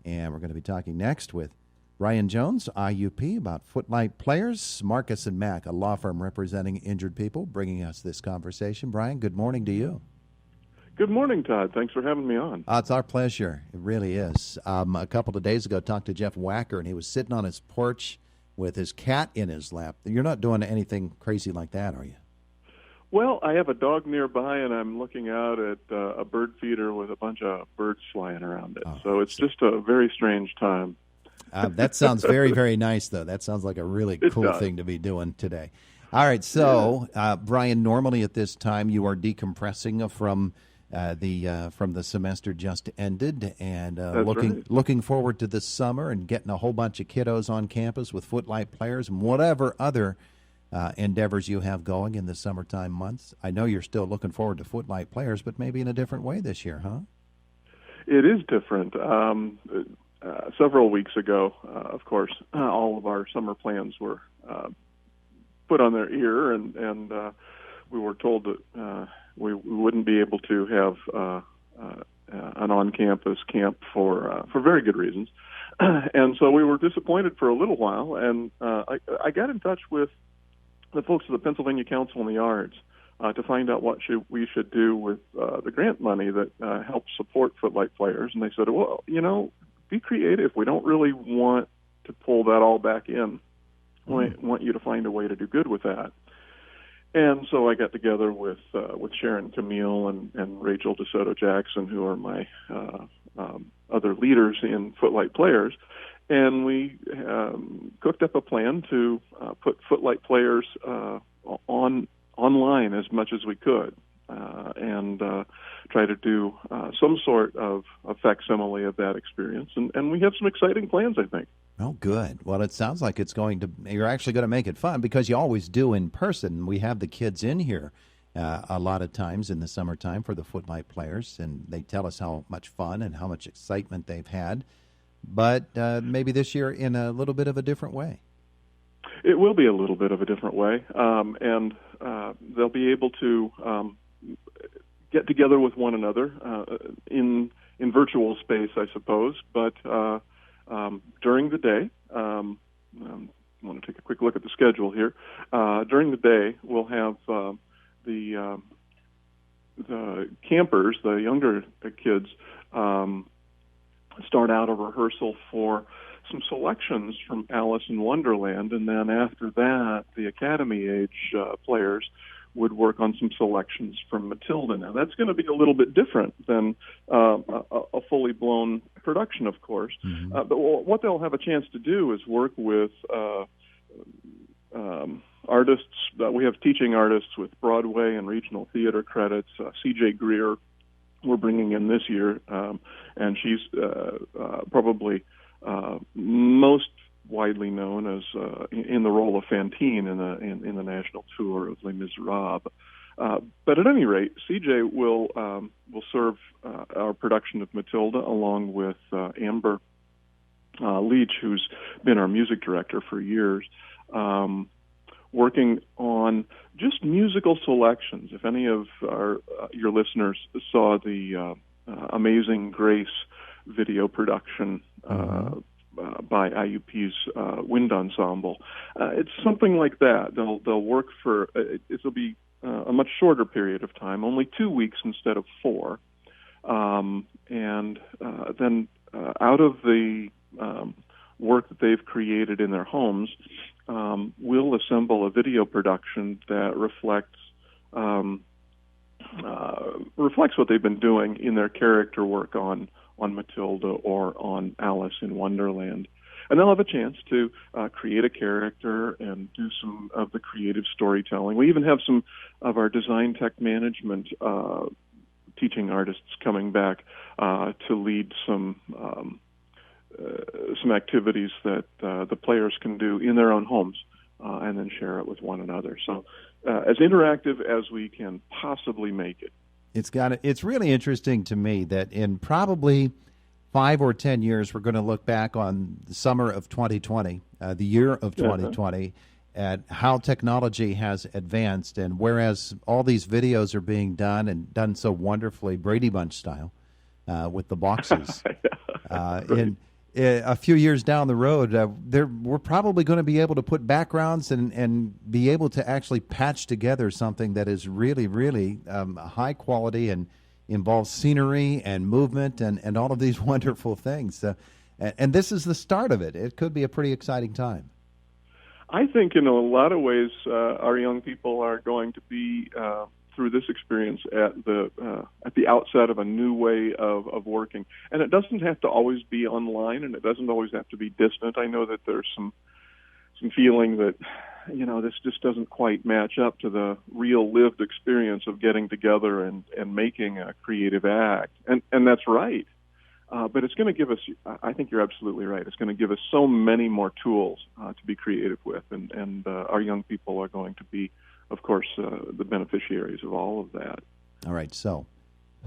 And we're going to be talking next with Brian Jones, IUP, about Footlight Players. Marcus and Mack, a law firm representing injured people, bringing us this conversation. Brian, good morning to you. Good morning, Todd. Thanks for having me on. It's our pleasure. It really is. A couple of days ago, I talked to Jeff Wacker, and he was sitting on his porch with his cat in his lap. You're not doing anything crazy like that, are you? Well, I have a dog nearby, and I'm looking out at a bird feeder with a bunch of birds flying around it. So it's just a very strange time. That sounds very, very nice, though. That sounds like a really cool thing to be doing today. All right, so, Brian, normally at this time you are decompressing from the semester just ended, and looking forward to this summer and getting a whole bunch of kiddos on campus with Footlight Players and whatever other endeavors you have going in the summertime months. I know you're still looking forward to Footlight Players, but maybe in a different way this year, huh? It is different. Several weeks ago, of course, all of our summer plans were put on their ear, and we were told that we wouldn't be able to have an on-campus camp for very good reasons. And so we were disappointed for a little while, and I got in touch with the folks at the Pennsylvania Council on the Arts to find out what we should do with the grant money that helps support Footlight Players. And they said, well, be creative. We don't really want to pull that all back in. We want you to find a way to do good with that. And so I got together with Sharon Camille and Rachel DeSoto Jackson, who are my other leaders in Footlight Players, and we cooked up a plan to put Footlight Players online as much as we could, and try to do some sort of a facsimile of that experience. And we have some exciting plans, I think. Oh, good. Well, it sounds like you're actually going to make it fun, because you always do in person. We have the kids in here a lot of times in the summertime for the Footlight Players, and they tell us how much fun and how much excitement they've had. But maybe this year in a little bit of a different way. It will be a little bit of a different way, and they'll be able to get together with one another in virtual space, I suppose, but during the day, I want to take a quick look at the schedule here. During the day, we'll have the campers, the younger kids, start out a rehearsal for some selections from Alice in Wonderland, and then after that, the Academy age players would work on some selections from Matilda. Now, that's going to be a little bit different than a fully blown production, of course. Mm-hmm. But what they'll have a chance to do is work with artists. We have teaching artists with Broadway and regional theater credits. C.J. Greer we're bringing in this year, and she's probably most widely known as in the role of Fantine in the national tour of Les Miserables. But at any rate, CJ will serve our production of Matilda along with Amber Leach, who's been our music director for years, working on just musical selections. If any of your listeners saw the Amazing Grace video production by IUP's Wind Ensemble, it's something like that. They'll work for it'll be a much shorter period of time, only 2 weeks instead of 4, and then out of the work that they've created in their homes, we'll assemble a video production that reflects what they've been doing in their character work on Matilda or on Alice in Wonderland. And they'll have a chance to create a character and do some of the creative storytelling. We even have some of our design tech management teaching artists coming back to lead some activities that the players can do in their own homes and then share it with one another. So as interactive as we can possibly make it. It's really interesting to me that in probably 5 or 10 years, we're going to look back on the summer of 2020, the year of 2020, at how technology has advanced. And whereas all these videos are being done and done so wonderfully, Brady Bunch style, with the boxes, a few years down the road, we're probably going to be able to put backgrounds and be able to actually patch together something that is really, really high quality and involves scenery and movement and all of these wonderful things. And this is the start of it. It could be a pretty exciting time. I think in a lot of ways, our young people are going to be through this experience at the outset of a new way of working. And it doesn't have to always be online, and it doesn't always have to be distant. I know that there's some feeling that, this just doesn't quite match up to the real lived experience of getting together and making a creative act. And that's right. But it's going to give us, I think you're absolutely right, it's going to give us so many more tools to be creative with. And our young people are going to be, of course, the beneficiaries of all of that. All right. So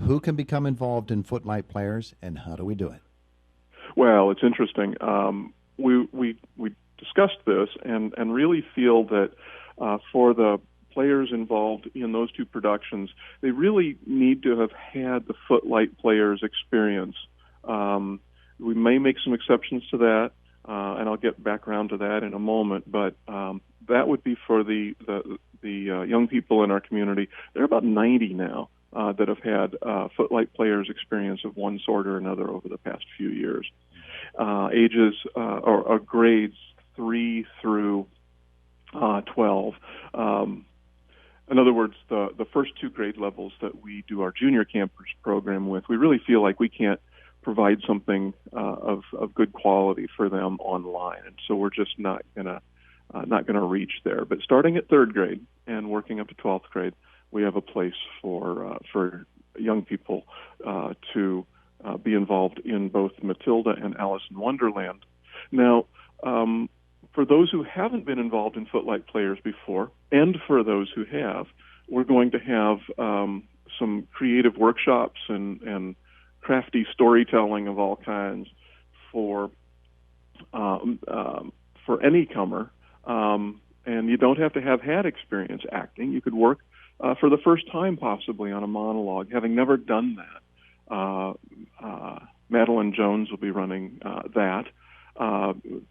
who can become involved in Footlight Players, and how do we do it? Well, it's interesting. We discussed this and really feel that for the players involved in those two productions, they really need to have had the Footlight Players experience. We may make some exceptions to that, and I'll get back around to that in a moment, but that would be for the young people in our community. There are about 90 now that have had Footlight Players experience of one sort or another over the past few years. Ages or grades 3 through 12. In other words, the first two grade levels that we do our junior campers program with, we really feel like we can't provide something of good quality for them online, and so we're just not gonna reach there. But starting at third grade and working up to 12th grade, we have a place for young people to be involved in both Matilda and Alice in Wonderland. Now, for those who haven't been involved in Footlight Players before, and for those who have, we're going to have some creative workshops and crafty storytelling of all kinds for any comer. And you don't have to have had experience acting. You could work for the first time possibly on a monologue, having never done that. Madeline Jones will be running that.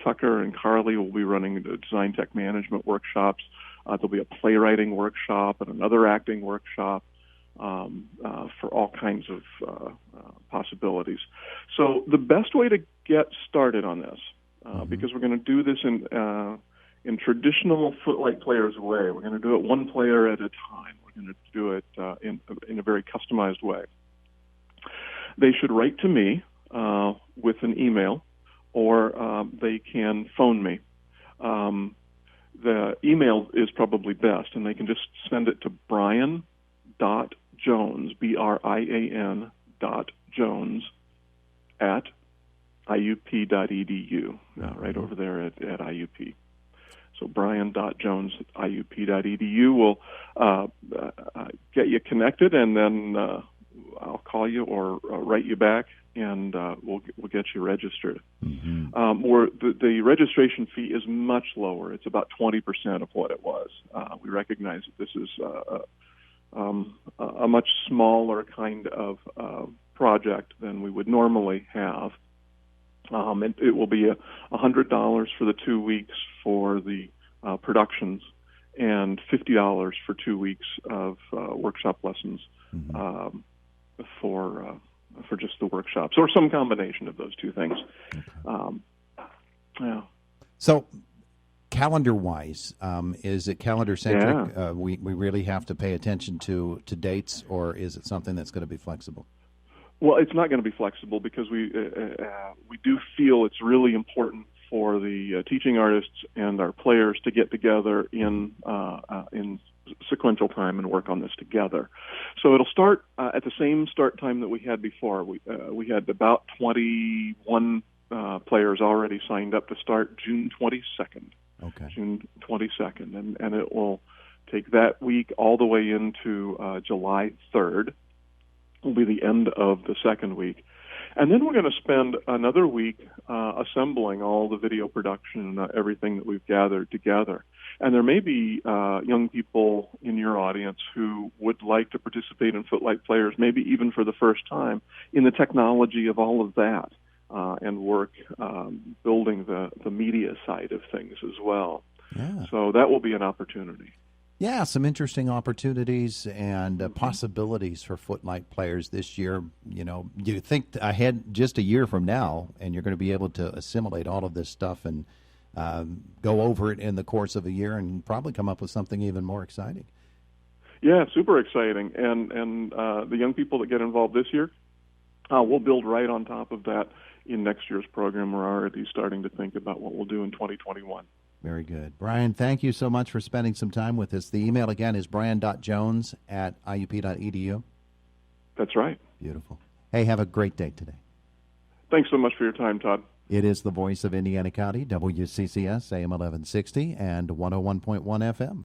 Tucker and Carly will be running the design tech management workshops. There'll be a playwriting workshop and another acting workshop for all kinds of possibilities. So the best way to get started on this, because we're going to do this in traditional Footlight Players way, we're going to do it one player at a time. We're going to do it in a very customized way. They should write to me with an email, or they can phone me. The email is probably best, and they can just send it to Brian.Jones, BRIAN .Jones at IUP.edu, right over there at IUP. So Brian.Jones at IUP.edu will get you connected, and then I'll call you or write you back, and we'll get you registered. The registration fee is much lower. It's about 20% of what it was. We recognize that this is a much smaller kind of project than we would normally have. And it will be $100 for the 2 weeks for the productions, and $50 for 2 weeks of workshop lessons for just the workshops, or some combination of those two things. Yeah. So, calendar-wise, is it calendar-centric? Yeah. We really have to pay attention to dates, or is it something that's going to be flexible? Well, it's not going to be flexible because we do feel it's really important for the teaching artists and our players to get together in sequential time and work on this together. So it'll start at the same start time that we had before. We had about 21 players already signed up to start June 22nd. Okay. June 22nd, and it will take that week all the way into July 3rd. Will be the end of the second week. And then we're going to spend another week assembling all the video production and everything that we've gathered together. And there may be young people in your audience who would like to participate in Footlight Players, maybe even for the first time, in the technology of all of that. and work building the media side of things as well. Yeah. So that will be an opportunity. Yeah, some interesting opportunities and possibilities for Footlight Players this year. You know, you think ahead just a year from now, and you're going to be able to assimilate all of this stuff and go over it in the course of a year and probably come up with something even more exciting. Yeah, super exciting. And the young people that get involved this year, we'll build right on top of that in next year's program. We're already starting to think about what we'll do in 2021. Very good. Brian, thank you so much for spending some time with us. The email again is brian.jones@iup.edu. That's right. Beautiful. Hey, have a great day today. Thanks so much for your time, Todd. It is the voice of Indiana County, WCCS, AM 1160 and 101.1 FM.